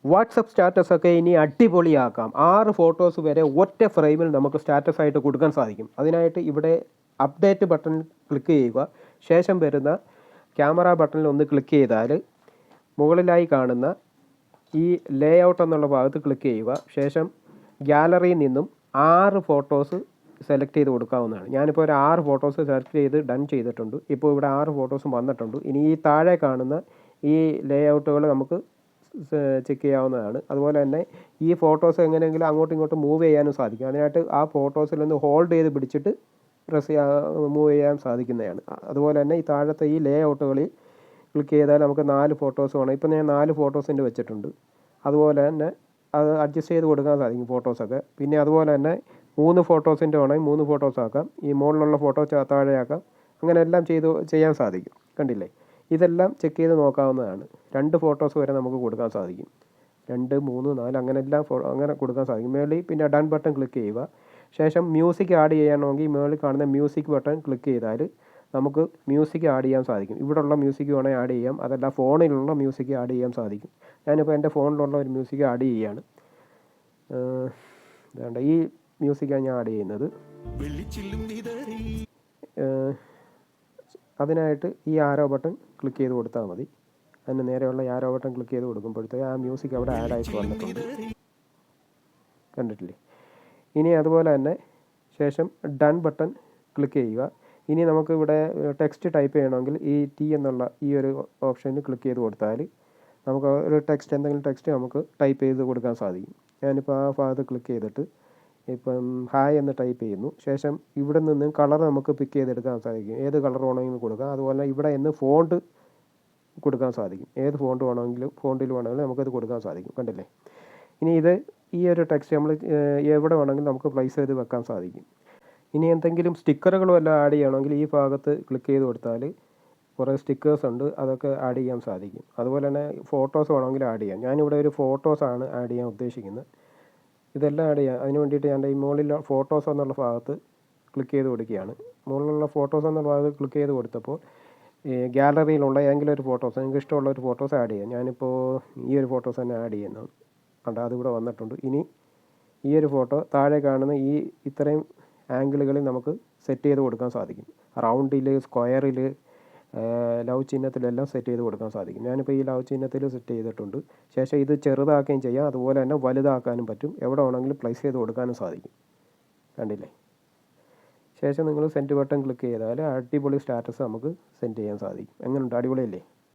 WhatsApp സ്റ്റാറ്റസൊക്കെ ഇനി അടിപൊളിയാക്കാം. 6 photos വരെ ഒറ്റ ഫ്രെയിമിൽ നമുക്ക് സ്റ്റാറ്റസ് ആയിട്ട് കൊടുക്കാൻ സാധിക്കും. അതിനായിട്ട് ഇവിടെ അപ്ഡേറ്റ് ബട്ടണിൽ ക്ലിക്ക് ചെയ്യുക. ശേഷം വരുന്ന ക്യാമറ ബട്ടണിൽ ഒന്ന് ക്ലിക്ക് ചെയ്താൽ മുകളിലായി കാണുന്ന ഈ ലേ ഔട്ട് എന്നുള്ള ഭാഗത്ത് ക്ലിക്ക് ചെയ്യുക. ശേഷം ഗാലറിയിൽ നിന്നും 6 ഫോട്ടോസ് സെലക്ട് ചെയ്ത് കൊടുക്കാവുന്നതാണ്. ഞാനിപ്പോൾ ഒരു 6 ഫോട്ടോസ് സെലക്ട് ചെയ്ത് ഡൺ ചെയ്തിട്ടുണ്ട്. ഇപ്പോൾ ഇവിടെ 6 ഫോട്ടോസും വന്നിട്ടുണ്ട്. ഇനി ഈ താഴെ കാണുന്ന ഈ ലേ ഔട്ടുകൾ നമുക്ക് ചെക്ക് ചെയ്യാവുന്നതാണ്. അതുപോലെ തന്നെ ഈ ഫോട്ടോസ് എങ്ങനെയെങ്കിലും അങ്ങോട്ടും ഇങ്ങോട്ടും മൂവ് ചെയ്യാനും സാധിക്കും. അതിനായിട്ട് ആ ഫോട്ടോസിൽ നിന്ന് ഹോൾഡ് ചെയ്ത് പിടിച്ചിട്ട് മൂവ് ചെയ്യാൻ സാധിക്കുന്നതാണ്. അതുപോലെ തന്നെ ഈ താഴത്തെ ഈ ലേ ഔട്ടുകളിൽ ക്ലിക്ക് ചെയ്താൽ നമുക്ക് 4 ഫോട്ടോസ് വേണം. ഇപ്പം ഞാൻ 4 ഫോട്ടോസിൻ്റെ വെച്ചിട്ടുണ്ട്. അതുപോലെ തന്നെ അത് അഡ്ജസ്റ്റ് ചെയ്ത് കൊടുക്കാൻ സാധിക്കും ഫോട്ടോസൊക്കെ. പിന്നെ അതുപോലെ തന്നെ 3 ഫോട്ടോസിൻ്റെ വേണമെങ്കിൽ 3 ഫോട്ടോസ് ആക്കാം. ഈ മുകളിലുള്ള ഫോട്ടോ താഴെയാക്കാം. അങ്ങനെ എല്ലാം ചെയ്യാൻ സാധിക്കും. കണ്ടില്ലേ? ഇതെല്ലാം ചെക്ക് ചെയ്ത് നോക്കാവുന്നതാണ്. 2 ഫോട്ടോസ് വരെ നമുക്ക് കൊടുക്കാൻ സാധിക്കും. 2, 3, 4 അങ്ങനെ എല്ലാം അങ്ങനെ കൊടുക്കാൻ സാധിക്കും. മേളിൽ പിന്നെ ഡൺ ബട്ടൺ ക്ലിക്ക് ചെയ്യുക. ശേഷം മ്യൂസിക് ആഡ് ചെയ്യണമെങ്കിൽ മേളിൽ കാണുന്ന മ്യൂസിക് ബട്ടൺ ക്ലിക്ക് ചെയ്താൽ നമുക്ക് മ്യൂസിക് ആഡ് ചെയ്യാൻ സാധിക്കും. ഇവിടെയുള്ള മ്യൂസിക് വേണമെങ്കിൽ ആഡ് ചെയ്യാം. അതല്ല ഫോണിലുള്ള മ്യൂസിക് ആഡ് ചെയ്യാൻ സാധിക്കും. ഞാനിപ്പോൾ എൻ്റെ ഫോണിലുള്ള ഒരു മ്യൂസിക് ആഡ് ചെയ്യുകയാണ്. വേണ്ട, ഈ മ്യൂസിക്കാണ് ഞാൻ ആഡ് ചെയ്യുന്നത്. അതിനായിട്ട് ഈ ആരോ ബട്ടൺ ക്ലിക്ക് ചെയ്ത് കൊടുത്താൽ മതി. അതിന് നേരെയുള്ള ആരോ ബട്ടൺ ക്ലിക്ക് ചെയ്ത് കൊടുക്കുമ്പോഴത്തേക്ക് ആ മ്യൂസിക് അവിടെ ആഡായിട്ട് വന്നിട്ടുണ്ട്. കണ്ടിട്ടില്ലേ? ഇനി അതുപോലെ തന്നെ ശേഷം ഡൺ ബട്ടൺ ക്ലിക്ക് ചെയ്യുക. ഇനി നമുക്ക് ഇവിടെ ടെക്സ്റ്റ് ടൈപ്പ് ചെയ്യണമെങ്കിൽ ഈ ടി എന്നുള്ള ഈ ഒരു ഓപ്ഷനിൽ ക്ലിക്ക് ചെയ്ത് കൊടുത്താൽ നമുക്ക് ഒരു എന്തെങ്കിലും ടെക്സ്റ്റ് നമുക്ക് ടൈപ്പ് ചെയ്ത് കൊടുക്കാൻ സാധിക്കും. ഞാനിപ്പോൾ ആ ഭാഗത്ത് ക്ലിക്ക് ചെയ്തിട്ട് ഇപ്പം ഹായ് എന്ന് ടൈപ്പ് ചെയ്യുന്നു. ശേഷം ഇവിടെ നിന്ന് കളർ നമുക്ക് പിക്ക് ചെയ്തെടുക്കാൻ സാധിക്കും. ഏത് കളർ വേണമെങ്കിലും കൊടുക്കാം. അതുപോലെ ഇവിടെ നിന്ന് ഫോണ്ട് കൊടുക്കാൻ സാധിക്കും. ഏത് ഫോണ്ടിൽ വേണമെങ്കിലും നമുക്കത് കൊടുക്കാൻ സാധിക്കും. കണ്ടില്ലേ? ഇനി ഈ ഒരു ടെക്സ്റ്റ് നമ്മൾ എവിടെ വേണമെങ്കിലും നമുക്ക് പ്ലേസ് ചെയ്ത് വെക്കാൻ സാധിക്കും. ഇനി എന്തെങ്കിലും സ്റ്റിക്കറുകൾ വല്ലതും ആഡ് ചെയ്യണമെങ്കിൽ ഈ ഭാഗത്ത് ക്ലിക്ക് ചെയ്ത് കൊടുത്താൽ കുറേ സ്റ്റിക്കേഴ്സ് ഉണ്ട്. അതൊക്കെ ആഡ് ചെയ്യാൻ സാധിക്കും. അതുപോലെ തന്നെ ഫോട്ടോസ് വേണമെങ്കിൽ ആഡ് ചെയ്യാം. ഞാനിവിടെ ഒരു ഫോട്ടോസാണ് ആഡ് ചെയ്യാൻ ഉദ്ദേശിക്കുന്നത്. ഇതെല്ലാം ആഡ് ചെയ്യാം. അതിന് വേണ്ടിയിട്ട് ഞാൻ ഈ മുകളിൽ ഫോട്ടോസ് എന്നുള്ള ഭാഗത്ത് ക്ലിക്ക് ചെയ്ത് കൊടുക്കുകയാണ്. മുകളിലുള്ള ഫോട്ടോസ് എന്നുള്ള ഭാഗത്ത് ക്ലിക്ക് ചെയ്ത് കൊടുത്തപ്പോൾ ഗാലറിയിലുള്ള ഏതെങ്കിലും ഒരു ഫോട്ടോസ് നിങ്ങൾക്ക് ഇഷ്ടമുള്ള ഒരു ഫോട്ടോസ് ആഡ് ചെയ്യാം. ഞാനിപ്പോൾ ഈ ഒരു ഫോട്ടോസ് തന്നെ ആഡ് ചെയ്യുന്നത് കണ്ടോ, അതിവിടെ വന്നിട്ടുണ്ട്. ഇനി ഈ ഒരു ഫോട്ടോ താഴെ കാണുന്ന ഇത്രയും ആംഗിളുകളിൽ നമുക്ക് സെറ്റ് ചെയ്ത് കൊടുക്കാൻ സാധിക്കും. റൗണ്ടിൽ, സ്ക്വയറിൽ, ലവ് ചിഹ്നത്തിലെല്ലാം സെറ്റ് ചെയ്ത് കൊടുക്കാൻ സാധിക്കും. ഞാനിപ്പോൾ ഈ ലവ് ചിഹ്നത്തിൽ സെറ്റ് ചെയ്തിട്ടുണ്ട്. ശേഷം ഇത് ചെറുതാക്കുകയും ചെയ്യാം. അതുപോലെ തന്നെ വലുതാക്കാനും പറ്റും. എവിടെ വേണമെങ്കിലും പ്ലേസ് ചെയ്ത് കൊടുക്കാനും സാധിക്കും. കണ്ടില്ലേ? ശേഷം നിങ്ങൾ സെൻഡ് ബട്ടൺ ക്ലിക്ക് ചെയ്താൽ അടിപൊളി സ്റ്റാറ്റസ് നമുക്ക് സെൻഡ് ചെയ്യാൻ സാധിക്കും. എങ്ങനെയുണ്ട്? അടിപൊളിയല്ലേ?